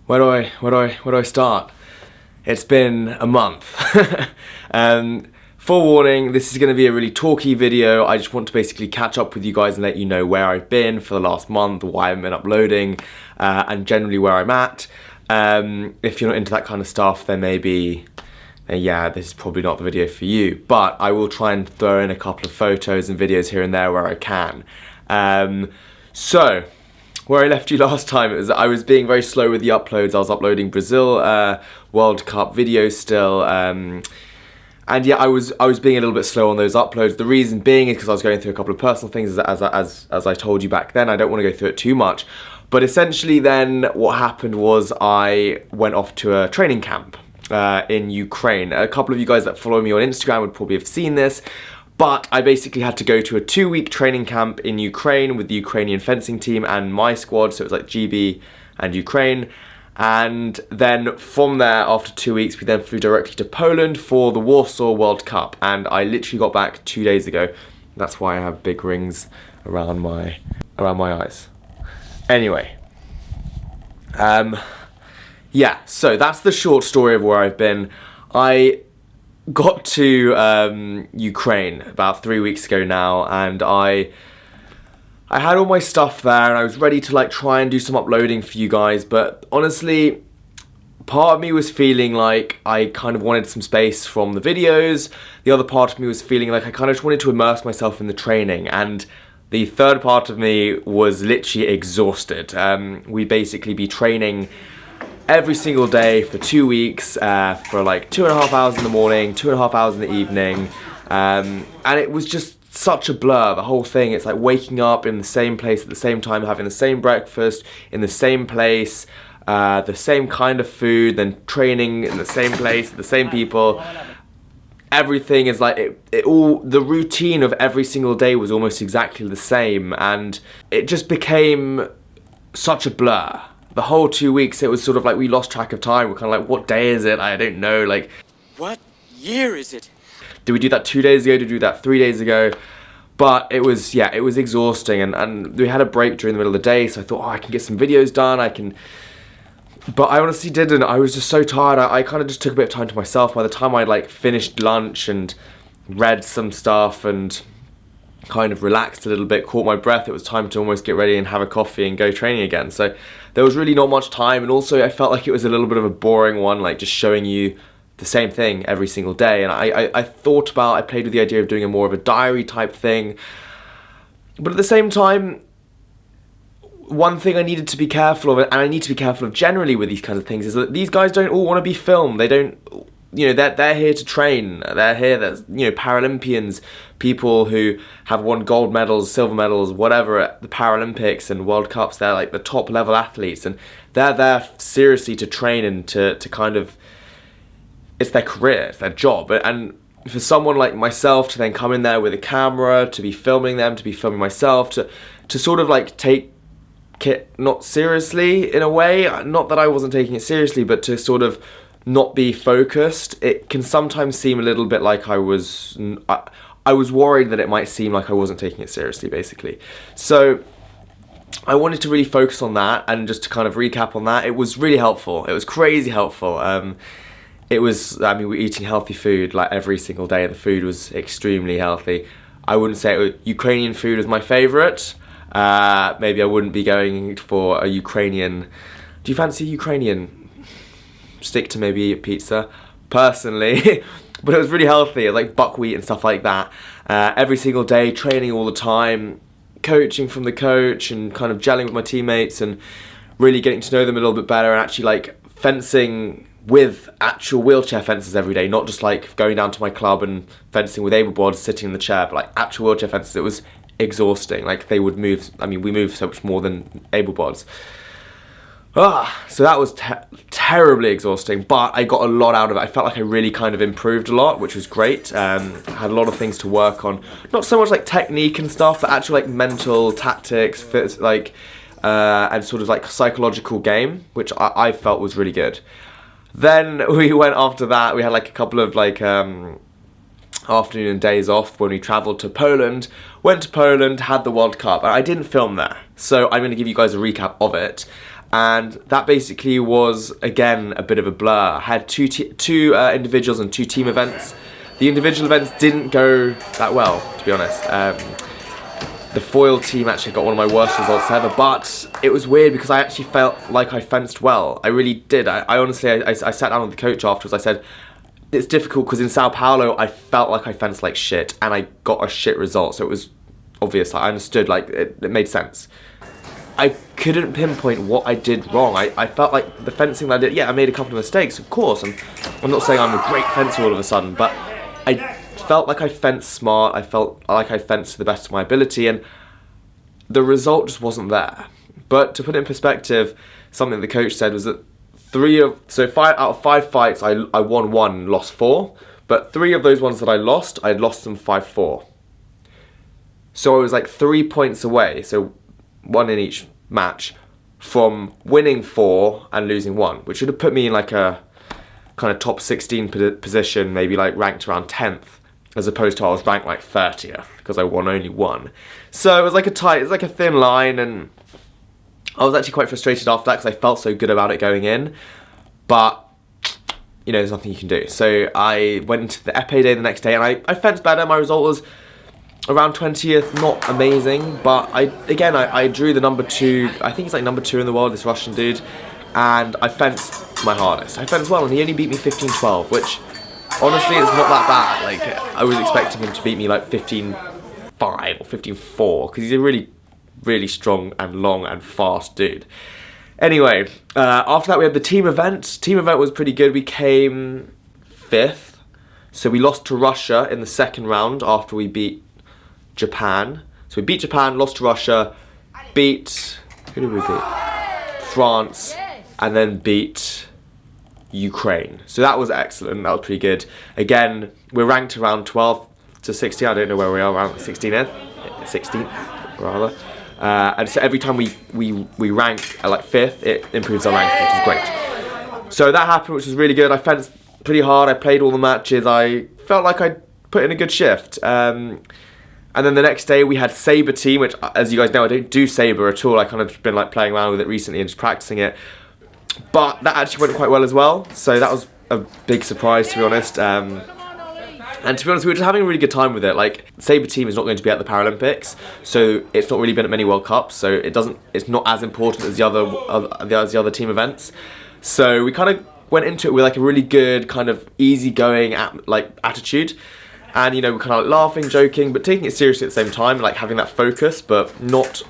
Where do I start? It's been a month. Forewarning, this is going to be a really talky video. I just want to basically catch up with you guys and let you know where I've been for the last month, why I haven't been uploading, and generally where I'm at. If you're not into that kind of stuff, then maybe, yeah, this is probably not the video for you. But I will try and throw in a couple of photos and videos here and there where I can. So, where I left you last time, I was being very slow with the uploads. I was uploading Brazil World Cup videos still. And yeah, I was being a little bit slow on those uploads. The reason being is because I was going through a couple of personal things, as I told you back then. I don't want to go through it too much. But essentially then what happened was I went off to a training camp in Ukraine. A couple of you guys that follow me on Instagram would probably have seen this. But I basically had to go to a 2-week training camp in Ukraine with the Ukrainian fencing team and my squad. So it was like GB and Ukraine. And then from there, after 2 weeks, we then flew directly to Poland for the Warsaw World Cup. And I literally got back 2 days ago. That's why I have big rings around my eyes. Anyway. Yeah, so that's the short story of where I've been. I got to Ukraine about 3 weeks ago now, and I had all my stuff there and I was ready to like try and do some uploading for you guys, but honestly, part of me was feeling like I kind of wanted some space from the videos. The other part of me was feeling like I kind of just wanted to immerse myself in the training, and the third part of me was literally exhausted. We basically be training every single day for 2 weeks for like 2.5 hours in the morning, 2.5 hours in the evening, and it was just such a blur, the whole thing. It's like waking up in the same place at the same time, having the same breakfast in the same place, the same kind of food, then training in the same place, the same people. Everything is like, the routine of every single day was almost exactly the same, and it just became such a blur. The whole 2 weeks, it was sort of like we lost track of time. We're kind of like, what day is it? I don't know, like, what year is it? Did we do that 2 days ago? Did we do that 3 days ago? But it was, yeah, it was exhausting, and we had a break during the middle of the day, so I thought, oh, I can get some videos done, but I honestly didn't. I was just so tired. I kind of just took a bit of time to myself. By the time I'd like finished lunch and read some stuff and kind of relaxed a little bit, caught my breath, it was time to almost get ready and have a coffee and go training again. So there was really not much time, and also I felt like it was a little bit of a boring one, like just showing you the same thing every single day. And I played with the idea of doing a more of a diary type thing, but at the same time, one thing I needed to be careful of, and I need to be careful of generally with these kinds of things, is that these guys don't all want to be filmed. They don't, they're here to train. They're here, there's, Paralympians, people who have won gold medals, silver medals, whatever at the Paralympics and World Cups. They're like the top level athletes, and they're there seriously to train and to kind of, it's their career, it's their job. And for someone like myself to then come in there with a camera, to be filming them, to be filming myself, to sort of like take it not seriously in a way, not that I wasn't taking it seriously, but to sort of not be focused, it can sometimes seem a little bit like I was worried that it might seem like I wasn't taking it seriously, basically. So I wanted to really focus on that, and just to kind of recap on that, it was really helpful. It was crazy helpful. It was, we were eating healthy food like every single day. The food was extremely healthy. I wouldn't say Ukrainian food was my favourite. Maybe I wouldn't be going for a Ukrainian. Do you fancy Ukrainian? Stick to maybe pizza, personally. But it was really healthy. It was like buckwheat and stuff like that. Every single day, training all the time, coaching from the coach, and kind of gelling with my teammates, and really getting to know them a little bit better, and actually like fencing with actual wheelchair fences every day, not just like going down to my club and fencing with able boards sitting in the chair, but like actual wheelchair fences. It was exhausting. Like they would move, we move so much more than able boards. So that was terribly exhausting, but I got a lot out of it. I felt like I really kind of improved a lot, which was great. I had a lot of things to work on, not so much like technique and stuff, but actual like mental tactics, and sort of like psychological game, which I felt was really good. Then we went after that, we had like a couple of like afternoon and days off when we travelled to Poland, went to Poland, had the World Cup, and I didn't film there. So I'm going to give you guys a recap of it. And that basically was, again, a bit of a blur. I had two individuals and 2 team events. The individual events didn't go that well, to be honest. The foil team actually got one of my worst results ever, but it was weird because I actually felt like I fenced well. I really did. I honestly, I sat down with the coach afterwards. I said, it's difficult because in Sao Paulo, I felt like I fenced like shit, and I got a shit result. So it was obvious. I understood, like, it made sense. I couldn't pinpoint what I did wrong. I felt like the fencing that I did, yeah, I made a couple of mistakes, of course, and I'm not saying I'm a great fencer all of a sudden, but I felt like I fenced smart, I felt like I fenced to the best of my ability, and the result just wasn't there. But to put it in perspective, something the coach said was that 5 out of 5 fights, I won 1, lost 4, but 3 of those ones that I had lost them 5-4. So I was like 3 points away, so 1 in each match, from winning 4 and losing 1, which would have put me in like a kind of top 16 position, maybe like ranked around 10th, as opposed to I was ranked like 30th because I won only 1. So it was like a thin line, and I was actually quite frustrated after that because I felt so good about it going in, but you know, there's nothing you can do. So I went into the épée day the next day, and I fenced better. My result was around 20th, not amazing, but I drew the number 2, I think he's like number 2 in the world, this Russian dude, and I fenced my hardest. I fenced well, and he only beat me 15-12, which honestly is not that bad. Like, I was expecting him to beat me like 15-5 or 15-4, because he's a really, really strong and long and fast dude. Anyway, after that we had the team event. Team event was pretty good. We came 5th, so we lost to Russia in the second round after we beat Japan. So we beat Japan, lost to Russia, beat, who did we beat? France, and then beat Ukraine. So that was excellent, that was pretty good. Again, we're ranked around 12 to 16, I don't know where we are, around 16th rather. And so every time we rank at like 5th, it improves our ranking, which is great. So that happened, which was really good. I fenced pretty hard, I played all the matches, I felt like I put in a good shift. And then the next day we had Sabre team, which, as you guys know, I don't do Sabre at all. I kind of just been like playing around with it recently and just practicing it. But that actually went quite well as well. So that was a big surprise, to be honest. And to be honest, we were just having a really good time with it. Like, Sabre team is not going to be at the Paralympics, so it's not really been at many World Cups. So it's not as important as the other team events. So we kind of went into it with like a really good kind of easygoing attitude. And, you know, we're kind of like laughing, joking, but taking it seriously at the same time, like having that focus, but not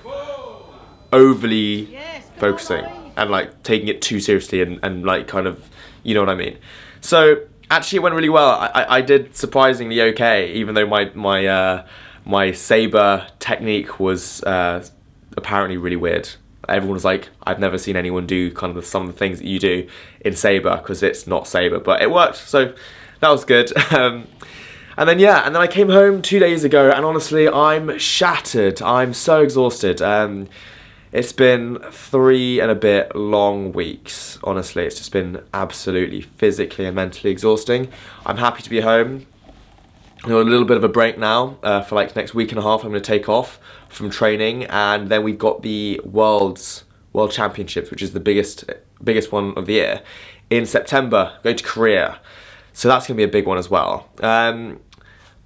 overly focusing and like taking it too seriously and like kind of, you know what I mean. So actually it went really well. I did surprisingly okay, even though my Sabre technique was apparently really weird. Everyone was like, I've never seen anyone do kind of some of the things that you do in Sabre, because it's not Sabre, but it worked, so that was good. And then I came home 2 days ago, and honestly, I'm shattered. I'm so exhausted. It's been 3 and a bit long weeks. Honestly, it's just been absolutely physically and mentally exhausting. I'm happy to be home. I've got a little bit of a break now for like next week and a half. I'm going to take off from training, and then we've got the World Championships, which is the biggest one of the year, in September. Going to Korea. So that's going to be a big one as well.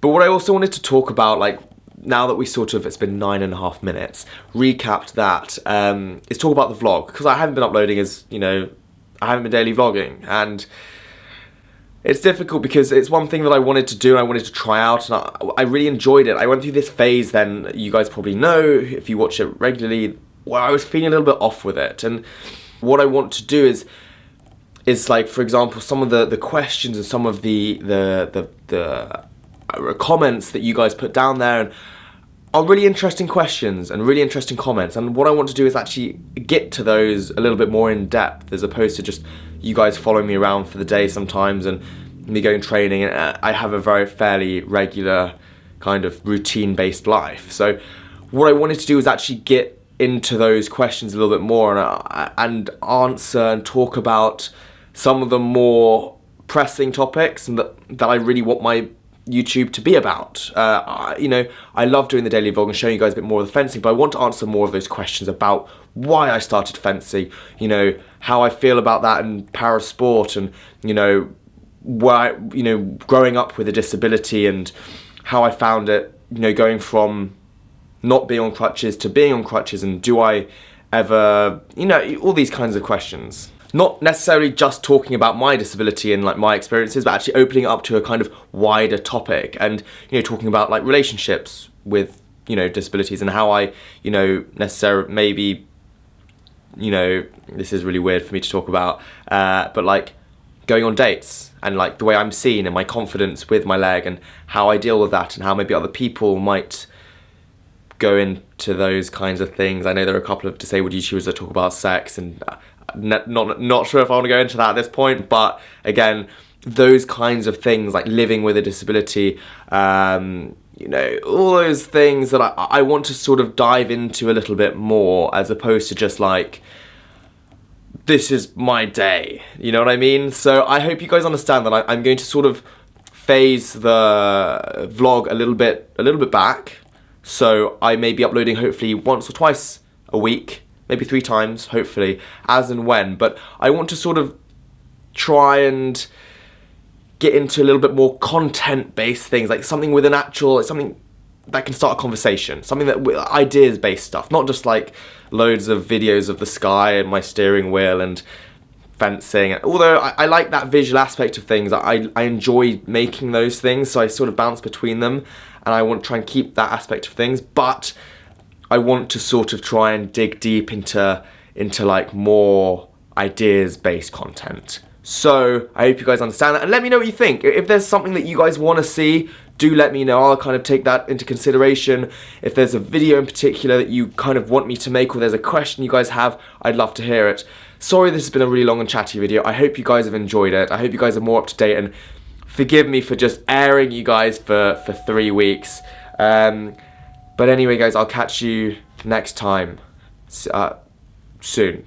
But what I also wanted to talk about, like, now that it's been 9.5 minutes, recapped that, is talk about the vlog. Because I haven't been uploading I haven't been daily vlogging. And it's difficult because it's one thing that I wanted to do and I wanted to try out. And I really enjoyed it. I went through this phase then, you guys probably know, if you watch it regularly, where I was feeling a little bit off with it. And what I want to do is like, for example, some of the questions and some of the comments that you guys put down there and are really interesting questions and really interesting comments, and what I want to do is actually get to those a little bit more in depth, as opposed to just you guys following me around for the day sometimes and me going training. And I have a very fairly regular kind of routine based life, so what I wanted to do is actually get into those questions a little bit more and answer and talk about some of the more pressing topics and that I really want my YouTube to be about. You know, I love doing the daily vlog and showing you guys a bit more of the fencing, but I want to answer more of those questions about why I started fencing, you know, how I feel about that in para sport, and, you know, why, you know, growing up with a disability and how I found it, you know, going from not being on crutches to being on crutches, and do I ever, you know, all these kinds of questions. Not necessarily just talking about my disability and like my experiences, but actually opening it up to a kind of wider topic, and, you know, talking about like relationships with, you know, disabilities, and how I, you know, necessarily maybe, you know, this is really weird for me to talk about, but like going on dates, and like the way I'm seen and my confidence with my leg, and how I deal with that, and how maybe other people might go into those kinds of things. I know there are a couple of disabled YouTubers that talk about sex, and not sure if I want to go into that at this point, but again, those kinds of things, like living with a disability, you know, all those things that I want to sort of dive into a little bit more, as opposed to just like, this is my day, you know what I mean? So I hope you guys understand that I'm going to sort of phase the vlog a little bit back. So I may be uploading hopefully once or twice a week, maybe 3 times, hopefully, as and when. But I want to sort of try and get into a little bit more content-based things, like something with an actual, something that can start a conversation, something that, ideas-based stuff, not just like loads of videos of the sky and my steering wheel and fencing. Although I like that visual aspect of things, I enjoy making those things, so I sort of bounce between them, and I want to try and keep that aspect of things, but I want to sort of try and dig deep into like more ideas-based content. So I hope you guys understand that, and let me know what you think. If there's something that you guys want to see, do let me know. I'll kind of take that into consideration. If there's a video in particular that you kind of want me to make, or there's a question you guys have, I'd love to hear it. Sorry this has been a really long and chatty video. I hope you guys have enjoyed it. I hope you guys are more up to date, and forgive me for just airing you guys for 3 weeks. But anyway guys, I'll catch you next time, soon.